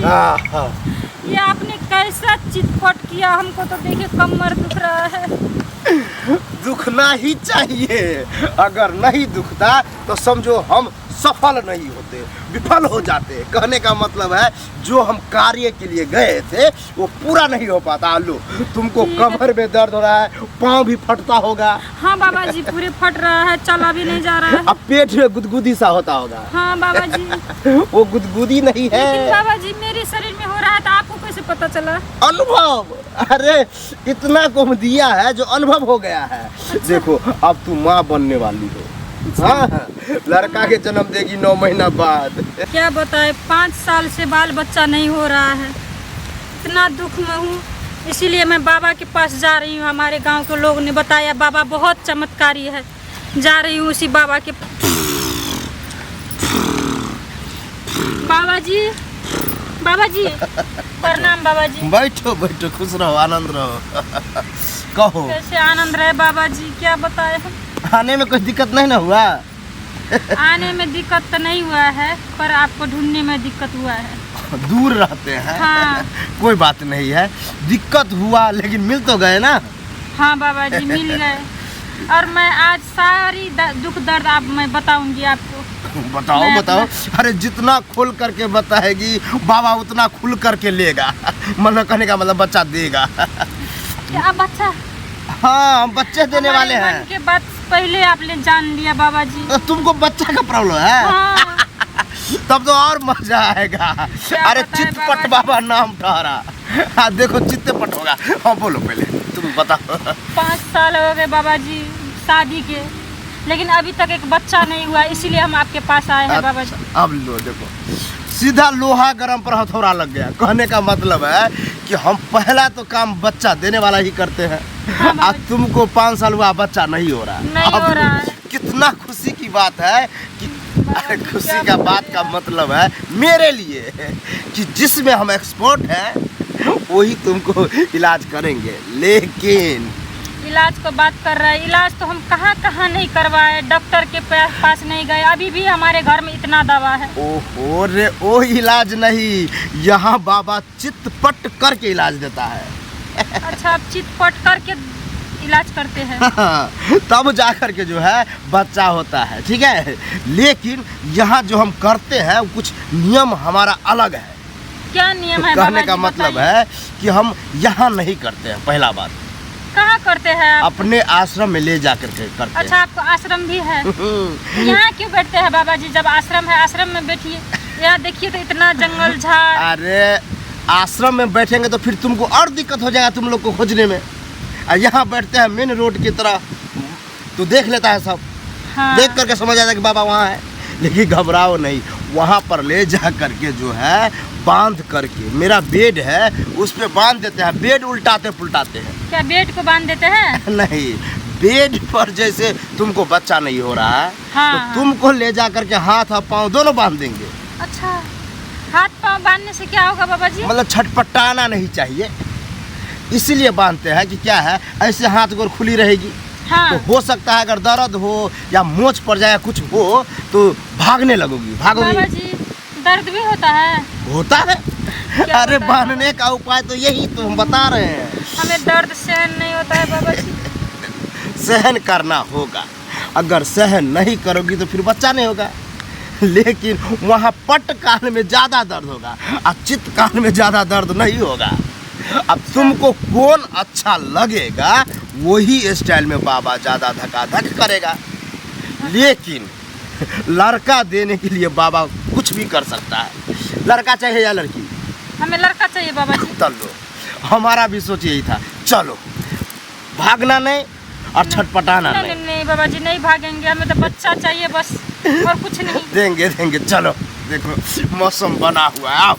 हाँ हाँ। ये आपने कैसा चितपट किया, हमको तो देखिए कमर दुख रहा है। दुखना ही चाहिए, अगर नहीं दुखता तो समझो हम सफल नहीं होते, विफल हो जाते। कहने का मतलब है जो हम कार्य के लिए गए थे वो पूरा नहीं हो पाता। लो तुमको कमर में दर्द हो रहा है, पाँव भी फटता होगा। हाँ बाबा जी, पूरे फट रहा है, चला भी नहीं जा रहा है। अब पेट में गुदगुदी सा होता होगा। हाँ बाबा जी। वो गुदगुदी नहीं है। लेकिन बाबा जी मेरे शरीर में हो रहा है तो आपको कैसे पता चला? अनुभव, अरे इतना को दिया है जो अनुभव हो गया है। देखो अब तू माँ बनने वाली हो। हाँ, लड़का के जन्म देगी 9 महीना बाद। क्या बताए, 5 साल से बाल बच्चा नहीं हो रहा है, इतना दुख में हूँ। इसीलिए मैं बाबा के पास जा रही हूँ। हमारे गांव के लोगों ने बताया बाबा बहुत चमत्कारी है, जा रही हूँ उसी बाबा के। बाबा जी, बाबा जी प्रणाम। बाबा जी बैठो बैठो, खुश रहो, आनंद रहो। कहो कैसे आनंद रहे बाबा जी, क्या बताए हम? आने में कोई दिक्कत नहीं ना हुआ? आने में दिक्कत तो नहीं हुआ है, पर आपको ढूंढने में दिक्कत हुआ है। दूर रहते हैं। हाँ। कोई बात नहीं है, दिक्कत हुआ लेकिन मिल तो गए ना। हाँ बाबा जी मिल गए, और मैं आज सारी दुख दर्द आप मैं बताऊंगी आपको। बताओ बताओ। अरे जितना खुल करके बताएगी बाबा उतना खुल करके लेगा। मतलब कहने का मतलब बच्चा देगा। क्या बच्चा? हाँ, हम बच्चे देने वाले हैं। मन के बात पहले आपने जान लिया बाबा जी। तो तुमको बच्चा का प्रॉब्लम है? हाँ। तब तो और मजा आएगा। अरे चितपट बाबा नाम ठहरा। हाँ देखो चित्तपट होगा। हाँ बोलो पहले तुम बताओ। 5 साल हो गए बाबा जी शादी के, लेकिन अभी तक एक बच्चा नहीं हुआ, इसीलिए हम आपके पास आए हैं बाबा जी। अब लो देखो, सीधा लोहा गरम पर हथौड़ा लग गया। कहने का मतलब है कि हम पहला तो काम बच्चा देने वाला ही करते हैं। हाँ आज तुमको 5 साल हुआ, बच्चा नहीं हो रहा। नहीं हो रहा है। कितना खुशी की बात है कि खुशी का बात का मतलब है मेरे लिए कि जिसमें हम एक्सपर्ट हैं वही तुमको इलाज करेंगे। लेकिन इलाज को बात कर रहा है, इलाज तो हम कहाँ कहाँ नहीं करवाए, डॉक्टर के पास नहीं गए। अभी भी हमारे घर में इतना दवा है। ओहो रे, वो इलाज नहीं, यहाँ बाबा चितपट करके इलाज देता है। अच्छा, आप चितपट करके इलाज करते हैं? तब जा कर के जो है बच्चा होता है, ठीक है। लेकिन यहाँ जो हम करते हैं कुछ नियम हमारा अलग है। क्या नियम है? कहने का मतलब है कि हम यहाँ नहीं करते हैं। पहला बात, कहाँ करते हैं आप? अपने आश्रम में ले जा करके करते अच्छा, आपको आश्रम भी है? यहाँ क्यों बैठते हैं बाबा जी? जब आश्रम है आश्रम में बैठिए। यहाँ देखिए तो इतना जंगल झाड़। अरे आश्रम में बैठेंगे तो फिर तुमको और दिक्कत हो जाएगा तुम लोग को खोजने में। यहाँ बैठते हैं मेन रोड की तरह, तो देख लेता है सब। हाँ। देख करके समझ आता है कि बाबा वहाँ है। लेकिन घबराओ नहीं, वहाँ पर ले जा करके जो है बांध करके, मेरा बेड है उस पे बांध देते हैं। बेड उल्टाते पुलटाते हैं। क्या बेड को बांध देते हैं? नहीं, बेड पर जैसे तुमको बच्चा नहीं हो रहा है, हाँ, तो तुमको ले जा करके हाथ और पाँव दोनों बांध देंगे। अच्छा, हाथ पाँव बांधने से क्या होगा बाबा जी? मतलब छटपटाना नहीं चाहिए, इसीलिए बांधते हैं कि क्या है, ऐसे हाथ गोर खुली रहेगी। हाँ। तो हो सकता है अगर दर्द हो या मोच पड़ जाए कुछ हो तो भागने लगोगी, भागोगी। बाबा जी दर्द भी होता है? होता है। अरे बांधने का उपाय तो यही तो हम बता रहे हैं। हमें दर्द सहन नहीं होता है बाबा जी। सहन करना होगा, अगर सहन नहीं करोगी तो फिर बच्चा नहीं होगा। लेकिन वहाँ पट काल में ज़्यादा दर्द होगा और चित्त काल में ज़्यादा दर्द नहीं होगा। अब तुमको कौन अच्छा लगेगा वही स्टाइल में बाबा ज़्यादा धकाधक करेगा। लेकिन लड़का देने के लिए बाबा कुछ भी कर सकता है। लड़का चाहिए या लड़की? हमें लड़का चाहिए बाबा जी। चलो, हमारा भी सोच यही था। चलो, भागना नहीं और छटपटाना नहीं, नहीं। नहीं बाबा जी नहीं भागेंगे, हमें तो बच्चा चाहिए बस, और कुछ नहीं। देंगे देंगे। चलो देखो मौसम बना हुआ है, आओ।